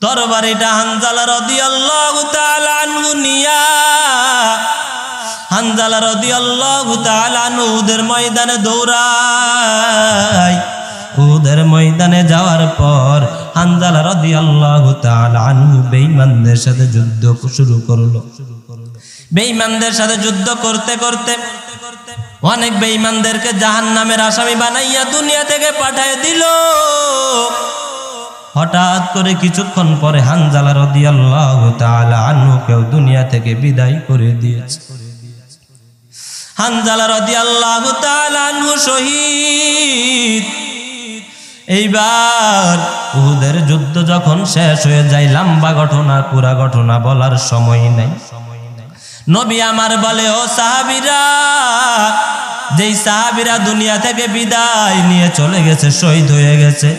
তরবারিটা হানজালা রাদিয়াল্লাহু তাআলা আনহু নিয়া হানজালা রাদিয়াল্লাহু তাআলা আনহু উহুদের ময়দানে দৌড়ায়। উহুদের ময়দানে যাওয়ার পর হানজালা রাদিয়াল্লাহু তাআলা আনহু বেঈমানদের সাথে যুদ্ধ শুরু করলো। বেঈমানদের সাথে যুদ্ধ করতে করতে অনেক বেঈমানদেরকে জাহান্নামের আসামি বানাইয়া দুনিয়া থেকে পাঠিয়ে দিল। হঠাৎ করে কিছুক্ষণ পরে হানজালা রাদিয়াল্লাহু তাআলা আনহুকেও দুনিয়া থেকে বিদায় করে দিয়েছে। হানজালা রাদিয়াল্লাহু তাআলা আনহু শহীদ। এইবার উহুদের যুদ্ধ যখন শেষ হয়ে যায়, লম্বা ঘটনা, পুরা ঘটনা বলার সময় নাই। নবী আমার বলে, ও সাহাবীরা, যেই সাহাবীরা দুনিয়া থেকে বিদায় নিয়ে চলে গেছে, শহীদ হয়ে গেছে,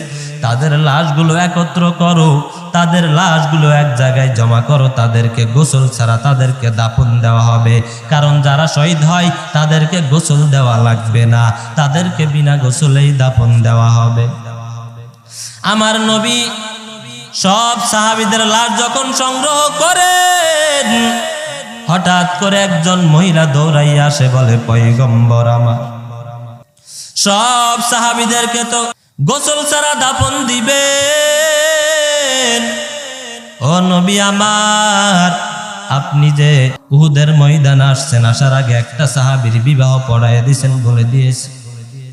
তাদের লাশগুলো একত্র করো, তাদের লাশগুলো এক জায়গায় জমা করো, তাদেরকে গোসল ছাড়া তাদেরকে দাফন দেওয়া হবে। কারণ যারা শহীদ হয় তাদেরকে গোসল দেওয়া লাগবে না, তাদেরকে বিনা গোসলেই দাফন দেওয়া হবে। আমার নবী সব সাহাবীদের লাশ যখন সংগ্রহ করেন, হঠাৎ করে একজন মহিলা দৌড়াইয়া আসে, বলে, পয়গম্বর আমার, সব সাহাবীদেরকে তো গোসল ছাড়া দাফন দিবেন। ও নবী আমার, আপনি যে উহুদের ময়দানে আসছেন, আসার আগে একটা সাহাবীর বিবাহ পড়াইয়া দিয়েছেন, বলে দিয়েছে।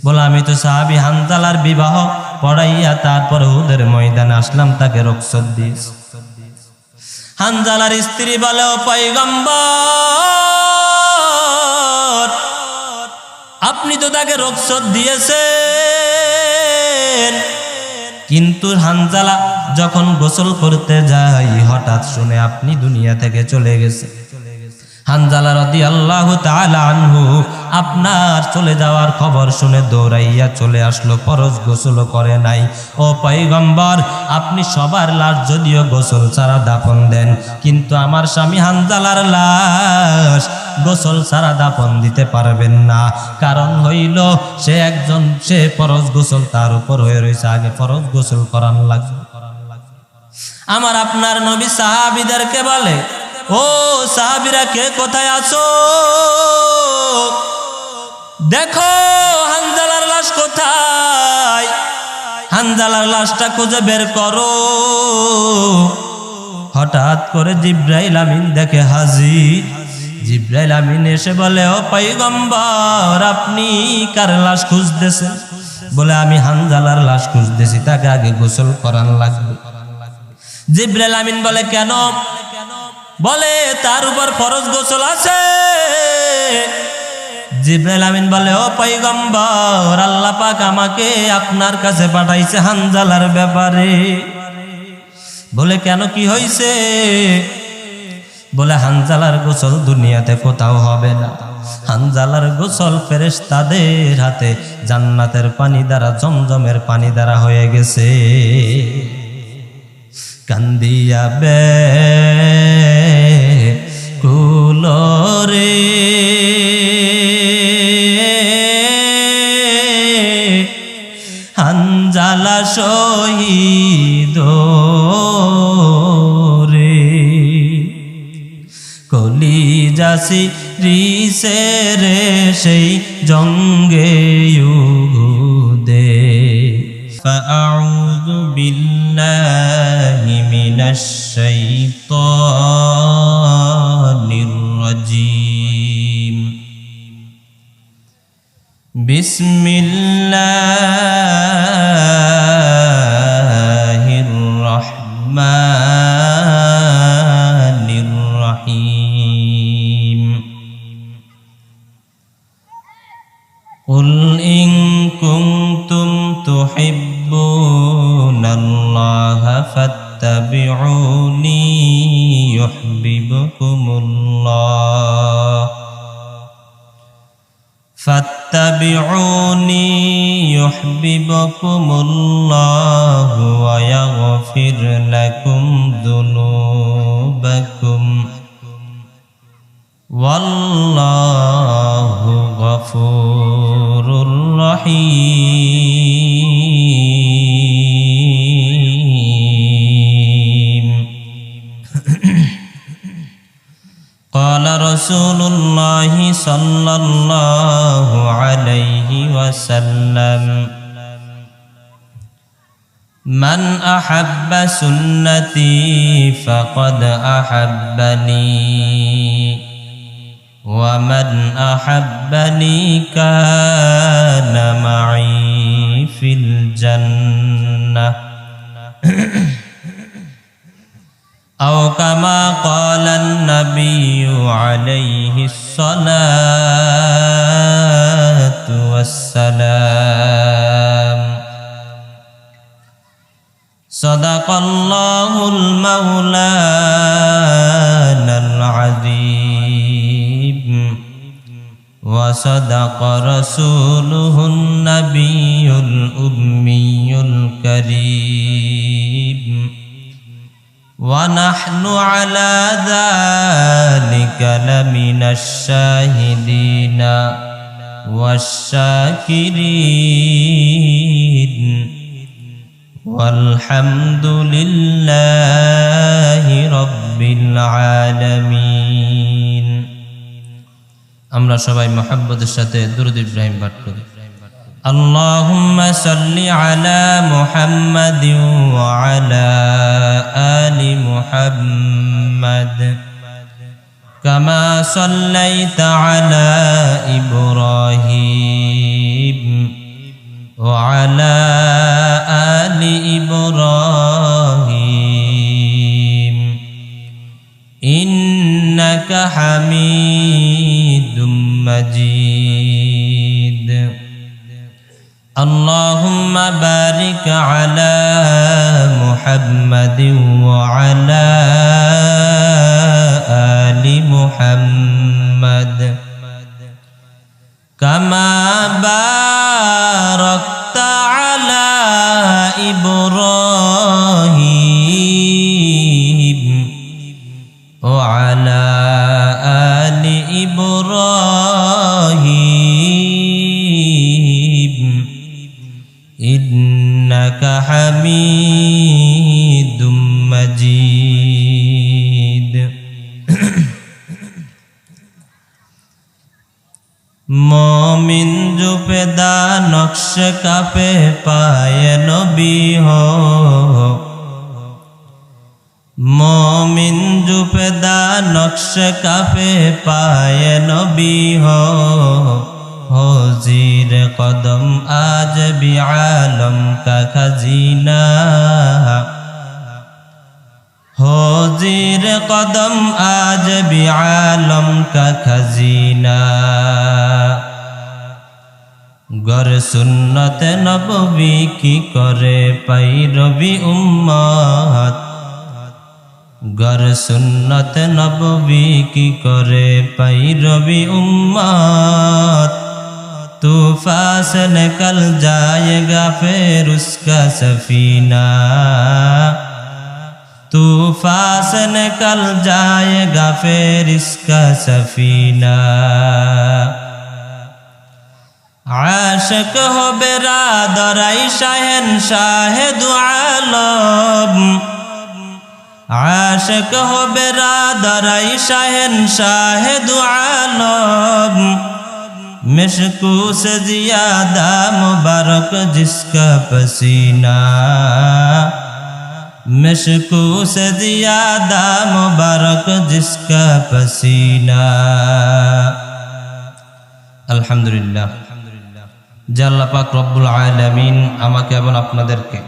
বলে, আমি তো সাহাবী হানজালার বিবাহ পড়াইয়া তারপর উহুদের ময়দানে আসলাম, তাকে রুখসত দিয়েছি। হানজালার স্ত্রী বলে, ও পয়গম্বর, আপনি তো তাকে রুখসত দিয়েছেন। কিন্তু হানজালা যখন গোসল করতে যায়, হঠাৎ শুনে আপনি দুনিয়া থেকে চলে গেছে। হানজালা রাদিয়াল্লাহু তাআলা আনহু আপনার চলে যাওয়ার খবর শুনে দৌড়াইয়া চলে আসলো, ফরজ গোসল করে নাই। ও পয়গম্বর, আপনি সবার লাশ যদিও গোসল ছাড়া দাফন দেন, কিন্তু আমার স্বামী হানজালার লাশ গোসল ছাড়া দাফন দিতে পারবেন না। কারণ হইল, সে ফরজ গোসল তার উপর হয়ে রয়েছে, আগে ফরজ গোসল করান লাগবে। আমার আপনার নবী সাহাবীদেরকে বলে, ও সাহাবীরা, কে কোথায় আছো? দেখো হানজালার লাশ কোথায়, হানজালার লাশটা খুঁজে বের করো। হঠাৎ করে জিবরাইল আমিন দেখে হাজির। জিবরাইল আমিন এসে বলে, ও পয়গম্বর, আপনি কার লাশ খুঁজতেছেন? বলে, আমি হানজালার লাশ খুঁজতেছি, তাকে আগে গোসল করান লাগবে। জিবরাইল আমিন বলে, কেন? বলে, তার উপর ফরজ গোসল আছে। জিবরাইল আমিন বলে, ও পয়গম্বর, আল্লাহ পাক আমাকে আপনার কাছে পাঠাইছে হানজালার ব্যাপারে। বলে, কেন, কি হইছে? বলে, হানজালার গোসল দুনিয়াতে কোথাও হবে না। হানজালার গোসল ফেরেশতাদের হাতে জান্নাতের পানি দ্বারা, জমজমের পানি দ্বারা হয়ে গেছে। কান্দিয়া বে কুলরে হানজালা শহীদ রে, কলিজাসি রিসে রে সেই জঙ্গে ইউদে। ফাআউযু বিল্লাহি মিনাশ শাইতানির রাজীম। বিসমিল্লাহির রহমানির রহিম। কুল ইন কুনতুম তুহিব্বুনাল্লাহা ফাত্তাবিউনি ইউহিব্বুকুমুল্লাহ ফাত্তাবিউনি ইউহিব্বুকুমুল্লাহু ওয়া ইয়াগফির লাকুম যুনুবাকুম ওয়াল্লাহু গফুরুর রহিম। রাসূলুল্লাহি সাল্লাল্লাহু আলাইহি ওয়াসাল্লাম মান আহাব্বা সুন্নতি ফাকাদ আহাব্বানি ওয়া মান আহাব্বানি কানা মাই ফিল জান্নাহ আও কামা ক্বালান নাবিয়্যু আলাইহিস সালাতু ওয়াসসালাম সাদাকাল্লাহুল মাওলানাল আযীম ওয়া সাদাকা রাসূলুহুন নাবিয়্যুল উম্মিয়্যুল কারীম ওয়া নাহনু আলা যালিকা লামিনাশ শাহিদিনা ওয়াশ শাকিরিন ওয়ালহামদুলিল্লাহি রাব্বিল আলামিন। আমরা সবাই মুহাব্বতের সাথে দুরূদ ইব্রাহিম পাঠ করি। আল্লাহুম্মা সাল্লি আলা মুহাম্মাদিন ওয়া আলা আলি মুহাম্মাদ কামা সাল্লাইতা আলা ইব্রাহিম ওয়া আলা আলি ইব্রাহিম ইন্নাকা হামিদুম মাজিদ। আল্লাহুম্মা বারিক আলা মুহাম্মাদিন ওয়া আলা আলি মুহাম্মাদ কামা বারাকতা আলা ইব্রাহিম ওয়া আলা আলি ইব্রাহিম ইন্নাকা হামিদুম মাজিদ। मोमिन जो पैदा नक्श का पे पाए नबी हो मोमिन जो पैदा नक्श का पे पाए नबी हो जीर कदम आज भी आलम का खजीना हो जीर कदम आज भी आलम का खजीना गर सुन्नत नबवी की करे पैरवी उम्मत गर सुन्नत नबवी की करे पैरवी उम्मत तूफान से निकल जाएगा फिर उसका सफीना तूफान से निकल जाएगा फिर इसका सफीना आशिक हो बिरादर शहंशाह दो आलम आशिक हो बिरादर शहंशाह दो आलम मिश्कू से ज़ियादा मुबारक जिसका पसीना मिश्कू से ज़ियादा मुबारक जिसका पसीना। अल्हम्दुलिल्लाह যে আল্লাহ পাক রব্বুল আলামিন আমাকে এবং আপনাদেরকে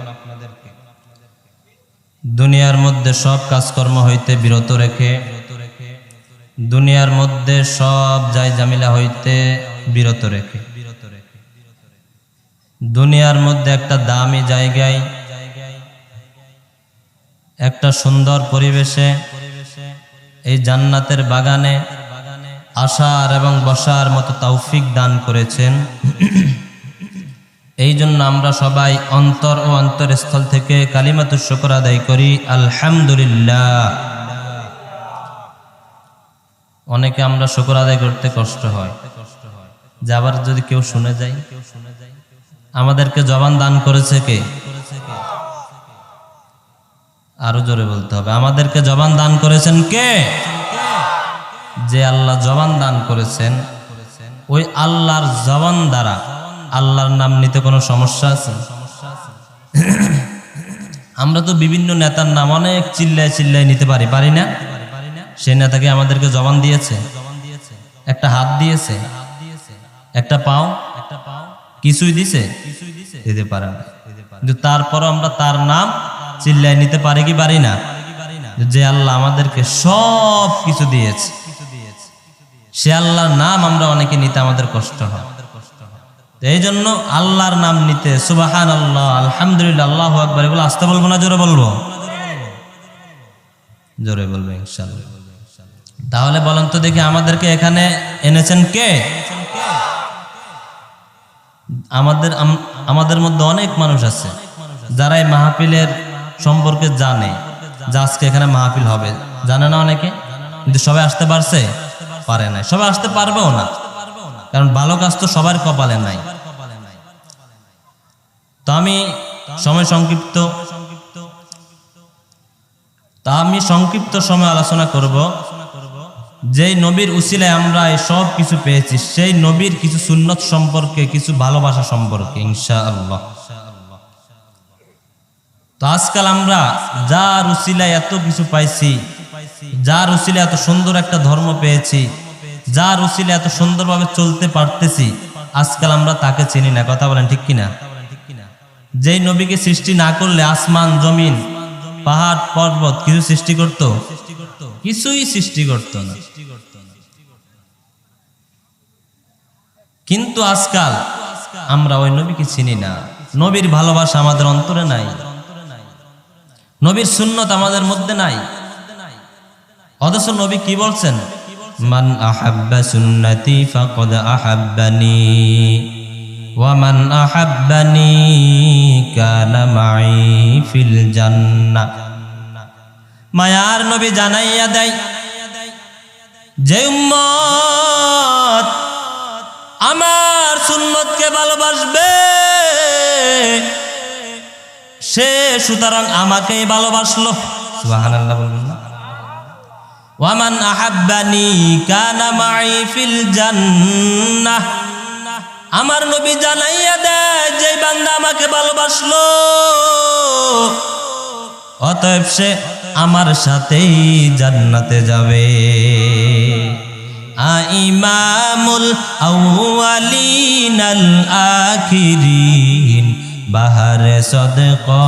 দুনিয়ার মধ্যে সব কাজকর্ম হইতে বিরত রেখে দুনিয়ার মধ্যে সব জায়জামিলা হইতে বিরত রেখে দুনিয়ার মধ্যে একটা দামি জায়গায় একটা সুন্দর পরিবেশে এই জান্নাতের বাগানে আসার এবং বসার মতো তৌফিক দান করেছেন। এই জন্য আমরা সবাই অন্তর ও অন্তরস্থল থেকে কালিমাতুশ শুকর আদায় করি আলহামদুলিল্লাহ। অনেকে আমরা শুকর আদায় করতে কষ্ট হয়, যে আবার যদি কেউ শুনে যায়। আমাদেরকে জবান দান করেছে কে? আরো জোরে বলতে হবে, আমাদেরকে জবান দান করেছেন কে? যে আল্লাহ জবান দান করেছেন, ওই আল্লাহর জবান দ্বারা আল্লাহর নাম নিতে কোনো সমস্যা আছে? আমরা তো বিভিন্ন নেতার নাম অনেক চিল্লায় চিল্লায় নিতে পারি না? সে নেতাকে আমাদেরকে জবান দিয়েছে, একটা হাত দিয়েছে, একটা পাও, কিছুই দিছে? দিতে পারে না। কিন্তু তারপরও আমরা তার নাম চিল্লায় নিতে পারি কি পারি না? যে আল্লাহ আমাদেরকে সব কিছু দিয়েছে, সে আল্লাহর নাম আমরা অনেকে নিতে আমাদের কষ্ট হয়। এই জন্য আল্লাহর নাম নিতে সুবহানাল্লাহ, আলহামদুলিল্লাহ, আল্লাহু আকবার এগুলো আস্তে বলবো না জোরে বলবো? জোরে বলবো ইনশাআল্লাহ। তাহলে বলেন তো দেখি, আমাদেরকে এখানে এনেছেন কে? আমাদের মধ্যে অনেক মানুষ আছে যারা এই মাহফিলের সম্পর্কে জানে যে আজকে এখানে মাহফিল হবে, জানে না অনেকে, কিন্তু সবাই আসতে পারছে? পারে নাই। সবাই আসতে পারবেও না, কারণ ভালো কাজ তো সবার কপালে নাই। তো আমি সংক্ষিপ্ত সময় আলোচনা করব যেই নবীর উসিলায় আমরা এই সব কিছু পেয়েছি, সেই নবীর কিছু সুন্নত সম্পর্কে, কিছু ভালোবাসা সম্পর্কে ইনশাআল্লাহ। তো আজকাল আমরা যার উসিলায় এত কিছু পাইছি, যার উসিলায় এত সুন্দর একটা ধর্ম পেয়েছি, যার উসিলায় এত সুন্দরভাবে চলতে পারতেছি, আজকাল আমরা তাকে চিনি না। কথা বলেন ঠিক কিনা? যেই নবীকে সৃষ্টি না করলে আসমান জমিন পাহাড় পর্বত কিছু সৃষ্টি করত? কিছুই সৃষ্টি করত না। কিন্তু আজকাল আমরা ওই নবীকে চিনি না, নবীর ভালোবাসা আমাদের অন্তরে নাই, নবীর সুন্নত আমাদের মধ্যে নাই। অথচ নবী কি বলছেন? মান আহাব্বা সুন্নতি ফাকাদ আহাব্বানি ওয়া মান আহাব্বানি কানা মাই ফিল জান্নাহ। মায়ার নবী জানাইয়া দেয়, যে উম্মত আমার সুন্নতকে ভালোবাসবে সে সুতরাং আমাকেই ভালোবাসলো। সুবহানাল্লাহ বলবেন না? ওয়া মান আহাব্বানি কানা মাই ফিল জান্নাহ। আমার নবী জানাইয়া দেয়, যে বান্দা আমাকে ভালোবাসলো অতএব সে আমার সাথেই জান্নাতে যাবে। ইমামুল আউয়ালিন আল আখিরিন বাহারে সদকা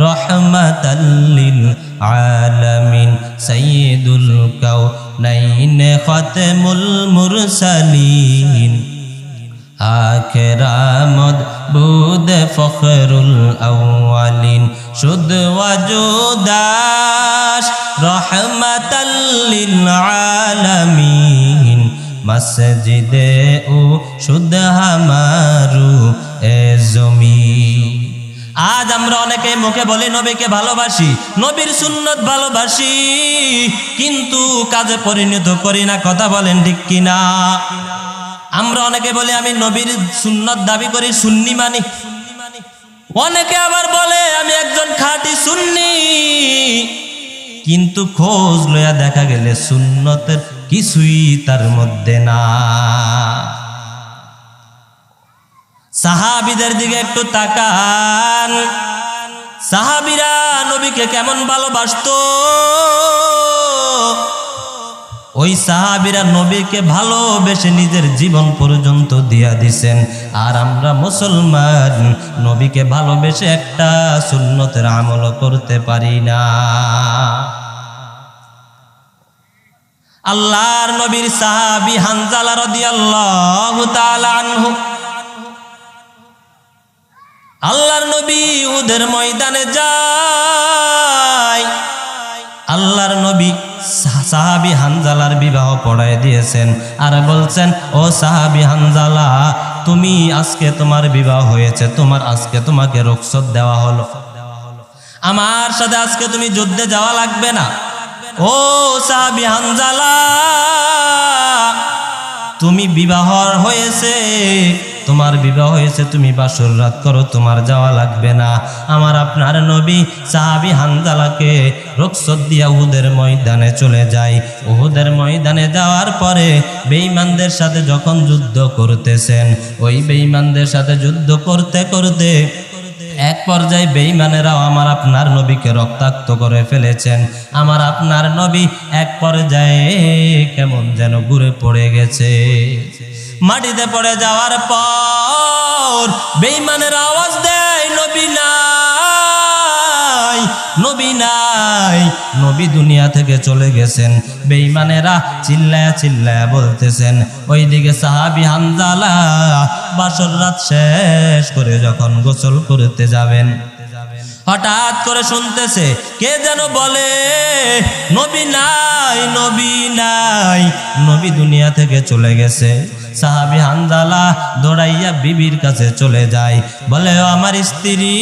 রহমাতাল লিল আলামিন সাইয়্যিদুল কাউনাইন খাতামুল মুরসালিন আখরামদ বুদ ফখরুল আউয়ালিন শুদ ওয়াজুদাস রহমাতাল লিল আলামিন মসজিদে ও শুদ হামারু এ জমিন। আজ আমরা অনেকে মুখে বলি নবীকে ভালোবাসি, নবীর সুন্নত ভালোবাসি, কিন্তু কাজে পরিণত করি না। কথা বলেন ঠিক কিনা? আমরা অনেকে বলি আমি নবীর সুন্নত দাবি করি, সুন্নি মানি। অনেকে আবার বলে আমি একজন খাঁটি সুন্নি, কিন্তু খোঁজ লইয়া দেখা গেলে সুন্নতের কিছুই তার মধ্যে না। সাহাবীদের দিকে একটু তাকান, সাহাবীরা নবীকে কেমন ভালোবাসতো। ওই সাহাবীরা নবীকে ভালোবেসে নিজের জীবন পর্যন্ত দিয়া দিছেন। আর আমরা মুসলমান নবীকে ভালোবেসে একটা সুন্নতের আমল করতে পারি না। আল্লাহর নবীর সাহাবী হানজালা রাদিয়াল্লাহু তাআলা আনহু, আল্লাহর নবী উহুদের ময়দানে যায়। আল্লাহর নবী সাহাবী হানজালার বিবাহ পড়ায় দিয়েছেন আর বলছেন, ও সাহাবী হানজালা, তুমি আজকে তোমার বিবাহ হয়েছে, আজকে তোমাকে রুখসত দেওয়া হলো, আমার সাথে আজকে তুমি যুদ্ধে যাওয়া লাগবে না। ও সাহাবী হানজালা, তুমি বিবাহ হয়েছে, তোমার বিবাহ হয়েছে, তুমি বাসর রাত করো, তোমার যাওয়া লাগবে না। আমার আপনার নবী সাহাবী হানজালাকে রুখসত দিয়া উহুদের ময়দানে চলে যায়। উহুদের ময়দানে যাওয়ার পরে বেঈমানদের সাথে যখন যুদ্ধ করতেছেন, ওই বেঈমানদের সাথে যুদ্ধ করতে করতে এক পর্যায়ে বেঈমানেরাও আমার আপনার নবীকে রক্তাক্ত করে ফেলেছেন। আমার আপনার নবী এক পর্যায়ে কেমন যেন ঘুরে পড়ে গেছে। মাটিতে পড়ে যাওয়ার পর বেঈমানেরা আওয়াজ দেয়, নবী নাই, নবী নাই, নবী দুনিয়া থেকে চলে গেছেন। বেঈমানেরা চিল্লায়া চিল্লায়া বলতেছেন। ওইদিকে সাহাবী হানজালা বাসর রাত শেষ করে যখন গোসল করতে যাবেন, হঠাৎ করে শুনতেছে কে যেন বলে, নবী নাই, নবী নাই, নবী দুনিয়া থেকে চলে গেছে। সাহাবী হানজালা দৌড়াইয়া বিবির কাছে চলে যায়, বলে ও আমার স্ত্রী,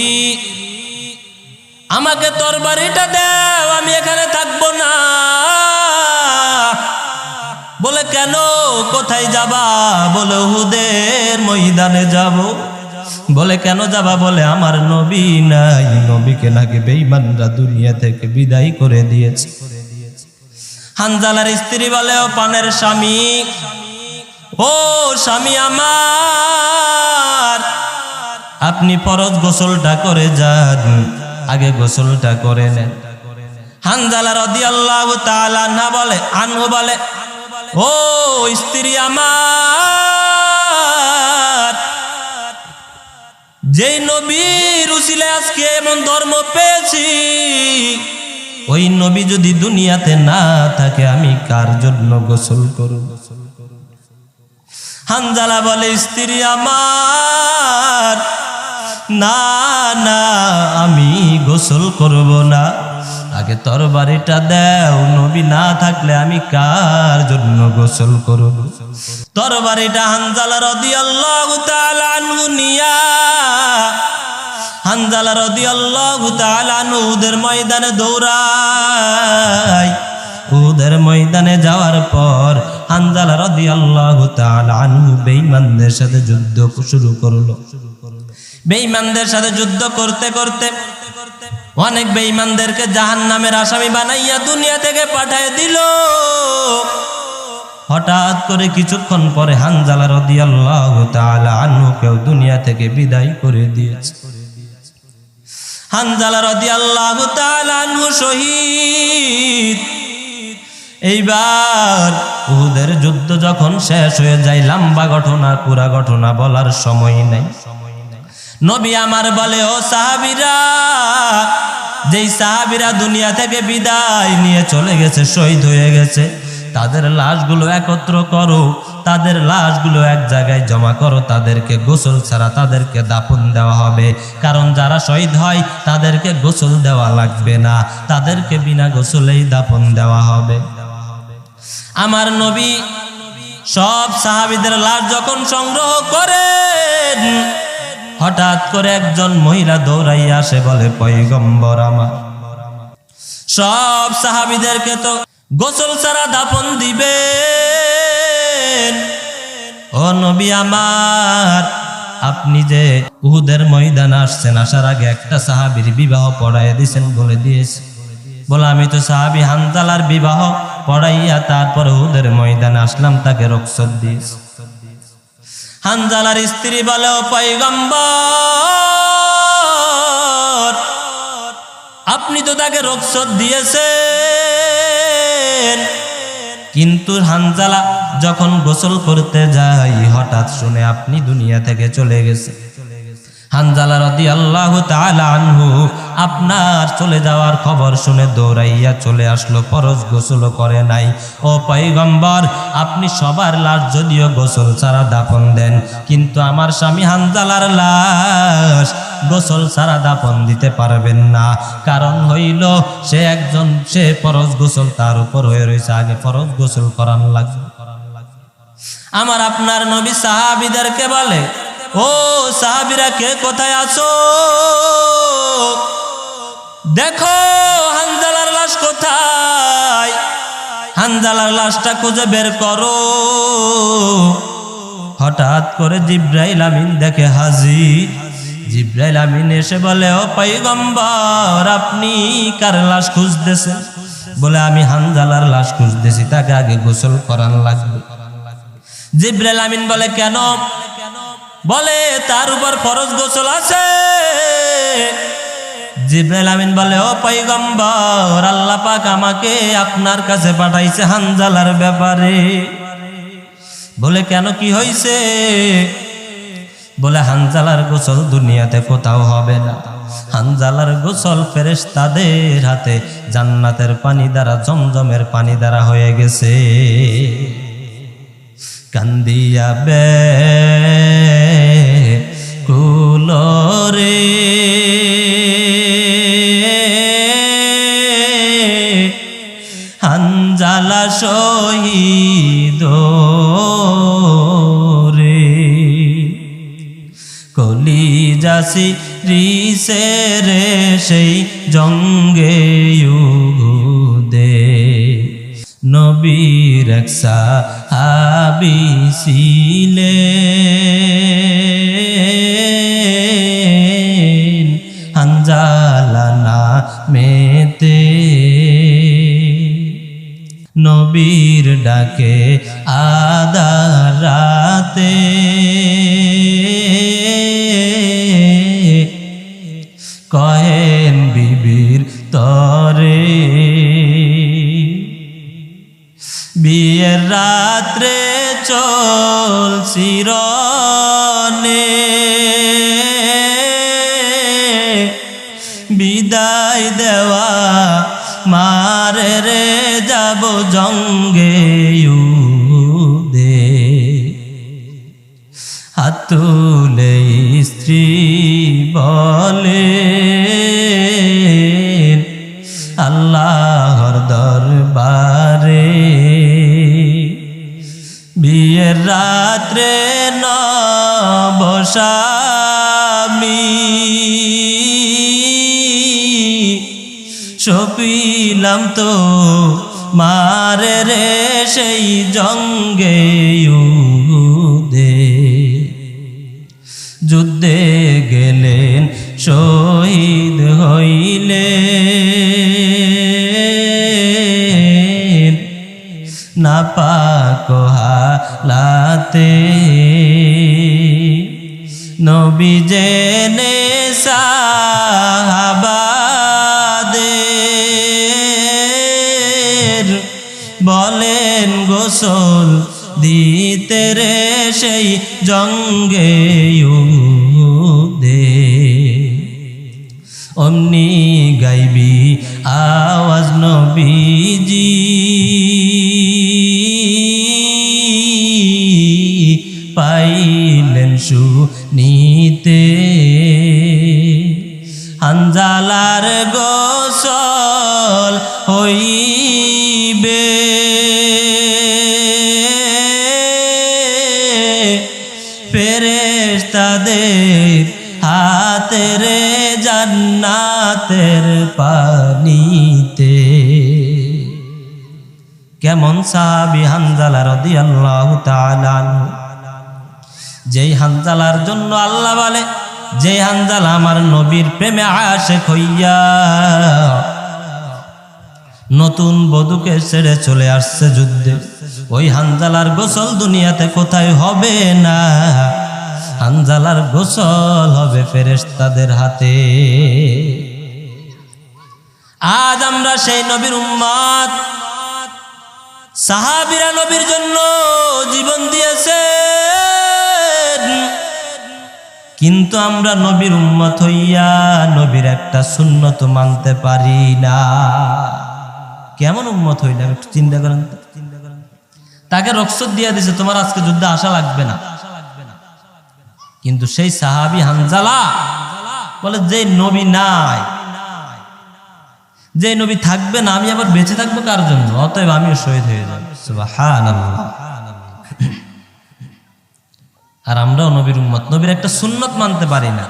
আমাকে তরবারিটা দাও, আমি এখানে থাকবো না। বলে কেন, কোথায় যাবা? বলে উহুদের ময়দানে যাব। বলে কেন যাবা? বলে আমার নবী নাই, নবীকে নাকি বেঈমানরা দুনিয়া থেকে বিদায় করে দিয়েছে। হানজালার স্ত্রী বলে, ও পানের স্বামী, ও স্বামী আমার, আপনি ফরজ গোসলটা করে যান, আগে গোসলটা করে নেন। হানজালা রাদিয়াল্লাহু তাআলা আনহু বলে, ও স্ত্রী আমার, যেই নবীর উসিলায় আজকে এমন ধর্ম পেয়েছি, ওই নবী যদি দুনিয়াতে না থাকে আমি কার জন্য গোসল করব? হানজালা বলে, স্ত্রী আমার, না না, আমি গোসল করব না, আগে তরবারিটা দাও, নবী না থাকলে আমি কার জন্য গোসল করব? তরবারিটা হানজালা রাদিয়াল্লাহু তাআলা আনহু নিয়া, হানজালা রাদিয়াল্লাহু তাআলা আনহু উহুদের ময়দানে দৌড়ায়। উহুদের ময়দানে যাওয়ার পর হানজালা রাদিয়াল্লাহু তাআলা আনহু বেঈমানদের সাথে যুদ্ধ শুরু করলো। বেঈমানদের সাথে যুদ্ধ করতে করতে অনেক বেঈমানদেরকে জাহান্নামের আসামি বানাইয়া দুনিয়া থেকে পাঠিয়ে দিল। হঠাৎ করে কিছুক্ষণ পরে হানজালা রাদিয়াল্লাহু তাআলা আনহুকেও দুনিয়া থেকে বিদায় করে দিয়েছে। হানজালা রাদিয়াল্লাহু তাআলা আনহু শহীদ। এইবার উহুদের যুদ্ধ যখন শেষ হয়ে যায়, লম্বা ঘটনা, পুরা ঘটনা বলার সময় নাই। নবী আমার বলে, ও সাহাবীরা, যেই সাহাবীরা দুনিয়া থেকে বিদায় নিয়ে চলে গেছে, শহীদ হয়ে গেছে, তাদের লাশগুলো একত্র করো, তাদের লাশগুলো এক জায়গায় জমা করো, তাদেরকে গোসল ছাড়া তাদেরকে দাফন দেওয়া হবে। কারণ যারা শহীদ হয় তাদেরকে গোসল দেওয়া লাগবে না, তাদেরকে বিনা গোসলেই দাফন দেওয়া হবে। আমার নবী সব সাহাবীদের লাশ যখন সংগ্রহ করেন, হঠাৎ করে একজন মহিলা দৌড়াইয়া আসে, বলে, পয়গম্বর আমার, সব সাহাবীদেরকে তো গোসল ছাড়া দাফন দিবেন, ও নবী আমার, আপনি যে উহুদের ময়দানে আসছেন, আসার আগে একটা সাহাবীর বিবাহ পড়াইয়া দিয়েছেন, বলে দিয়েছে। বলে, আমি তো সাহাবী হানজালার বিবাহ পড়াইয়া তারপর উহুদের ময়দানে আসলাম, তাকে রুখসত দিয়েছি। হানজালার স্ত্রী বলে, ও পয়গম্বর, আপনি তো তাকে রুখসত দিয়েছেন। কিন্তু হানজালা যখন গোসল করতে যায়, হঠাৎ শুনে আপনি দুনিয়া থেকে চলে গেছে। হানজালা রাদিয়াল্লাহু তাআলা আনহু আপনার চলে যাওয়ার খবর শুনে দৌড়াইয়া চলে আসলো, ফরজ গোসল করে নাই। ও পয়গম্বর, আপনি সবার লাশ যদিও গোসল ছাড়া দাফন দেন, কিন্তু আমার স্বামী হানজালার লাশ গোসল ছাড়া দাফন দিতে পারবেন না। কারণ হইল সে ফরজ গোসল তার উপর হয়ে রয়েছে, আগে ফরজ গোসল করান লাগবে। আমার আপনার নবী সাহাবীদেরকে বলে, ও সাহাবীরা, কে কোথায় আছো? দেখো হানজালার লাশ কোথায়, হানজালার লাশটা খুঁজে বের করো। হঠাৎ করে জিব্রাইল আমিন দেখে হাজির। জিব্রাইল আমিন এসে বলে, ও পয়গম্বর, আপনি কার লাশ খুঁজতেছেন? বলে, আমি হানজালার লাশ খুঁজতেছি, তাকে আগে গোসল করান লাগবে। জিব্রাইল আমিন বলে, কেন? বলে, তার উপর ফরজ গোসল আছে। জিব্রাইল আমিন বলে, ও পয়গম্বর, আল্লাহ পাক আমাকে আপনার কাছে পাঠাইছে হানজালার ব্যাপারে। বলে, কেন, কি হইছে? বলে, হানজালার গোসল দুনিয়াতে কোথাও হবে না। হানজালার গোসল ফেরেশতাদের হাতে জান্নাতের পানি দ্বারা, জমজমের পানি দ্বারা হয়ে গেছে। কান্দিয়া বে কুলরে হানজালা শহীদ রে, কলিজাসি রিসে রে সেই জঙ্গে ইউদে। নবীর এক সাহাবী ছিলেন হানজালা নামেতে। নবীর ডাকে আধার রাতে কহেন বিবির তরে, বিয়ের রাত্রে চল শিরনে, বিদায় দেওয়া মারে রে যাব জঙ্গে ইউদে। হাত তুলে স্ত্রী বলে, আল্লাহর দরবারে বিয়ের রাত্রে নবস্বামী সপিলাম তো মারে রে সেই জঙ্গে ইউদে। যুদ্ধে গেলেন শহীদ হইলেন নাপাক হালাতে। নবী জেনে সাহাবাদের বলেন, গোসল দিতে রে সেই জঙ্গে ইউদে। অমনি গাইবি আওয়াজ নবীজি পাইলেন শুনিতে। হানজালার গোসল হইবে ফেরেশতাদের হাতে রে জান্নাতের পানিতে। কেমন সাহাবী হানজালা রাদিয়াল্লাহু তাআলা আনহু, যেই হানজালার জন্য আল্লাহ বলে, যে হানজালা আমার নবীর প্রেমে আশিক হইয়া নতুন বধূকে ছেড়ে চলে আসছে যুদ্ধে, ওই হানজালার গোসল দুনিয়াতে কোথায় হবে না। হানজালার গোসল হবে ফেরেশতাদের হাতে। আজ আমরা সেই নবীর উম্মত, সাহাবীরা নবীর জন্য জীবন দিয়েছে, কিন্তু আমরা নবীর উম্মত হইয়া নবীর একটা সুন্নত মানতে পারি না। কেমন উম্মত হইলাম একটু চিন্তা করেন। তাকে রক্সত দিয়ে দিছে, তোমার আজকে যুদ্ধে আসা লাগবে না। কিন্তু সেই সাহাবী হানজালা বলে, যে নবী নাই, যে নবী থাকবে না, আমি আবার বেঁচে থাকবো কার জন্য? অতএব আমিও শহীদ হয়ে যাব। সুবহানাল্লাহ। আর আমরাও নবীর উম্মত, নবীর একটা সুন্নত মানতে পারি না।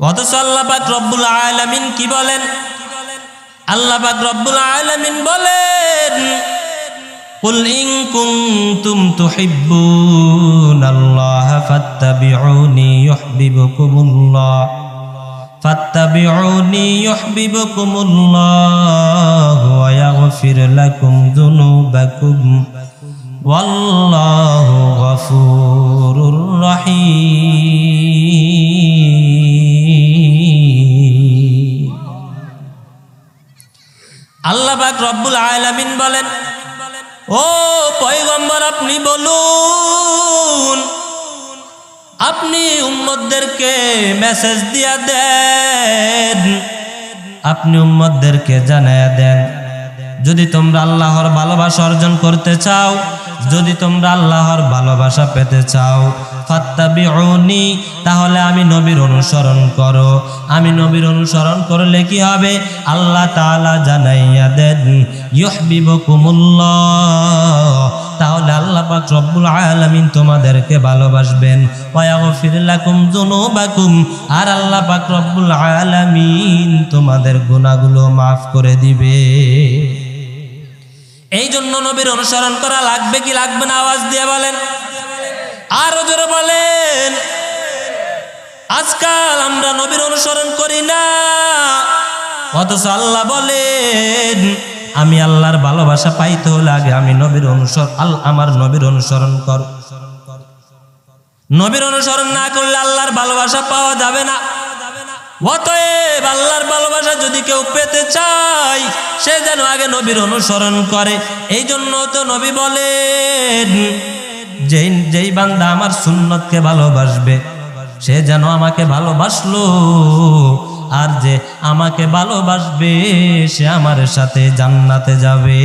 অথচ আল্লাহ পাক রব্বুল আলামিন কি বলেন? আল্লাহ পাক রব্বুল আলামিন বলেন, কুল ইন কুনতুম তুহিব্বুনাল্লাহ ফাত্তাবিউনি ইউহিব্বুকুমুল্লাহ ফাত্তাবিউনি ইউহিব্বুকুমুল্লাহ ওয়া ইয়াগফির লাকুম যুনুবাকুম ওয়াল্লাহু গফুরুর রহিম। আল্লাহ পাক রব্বুল আলামিন বলেন, ও পয়গম্বর আপনি বলুন, আপনি উম্মতদেরকে মেসেজ দিয়া দেন, আপনি উম্মতদেরকে জানায়া দেন, যদি তোমরা আল্লাহর ভালোবাসা অর্জন করতে চাও, যদি তোমরা আল্লাহর ভালোবাসা পেতে চাও, ফাত্তাবিউনি, তাহলে আমি নবীর অনুসরণ করো। আমি নবীর অনুসরণ করলে কি হবে? আল্লাহ তাআলা জানাইয়া দেন, ইউহিব্বুকুমুল্লাহ, তাহলে আল্লাহ পাক রব্বুল আলামিন তোমাদেরকে ভালোবাসবেন। ওয়া ইয়াগফির লাকুম যুনুবাকুম, আর আল্লাহ পাক রব্বুল আলামিন তোমাদের গুনাহগুলো মাফ করে দিবে। এই জন্য নবীর অনুসরণ করা লাগবে কি লাগবে না? আওয়াজ দিয়ে বলেন, আরো জোরে বলেন। আজকাল আমরা নবীর অনুসরণ করি না, অথচ আল্লাহ বলেন আমি আল্লাহর ভালোবাসা পাইতে হলে আগে আমি নবীর আমার নবীর অনুসরণ কর। নবীর অনুসরণ না করলে আল্লাহর ভালোবাসা পাওয়া যাবে না। অতএব আল্লাহর ভালোবাসা যদি কেউ পেতে চায়, সে যেন আগে নবীর অনুসরণ করে। এই জন্য তো নবী বলেন, যেই বান্দা আমার সুন্নতকে ভালোবাসবে, সে যেন আমাকে ভালোবাসলো, আর যে আমাকে ভালোবাসবে সে আমার সাথে জান্নাতে যাবে।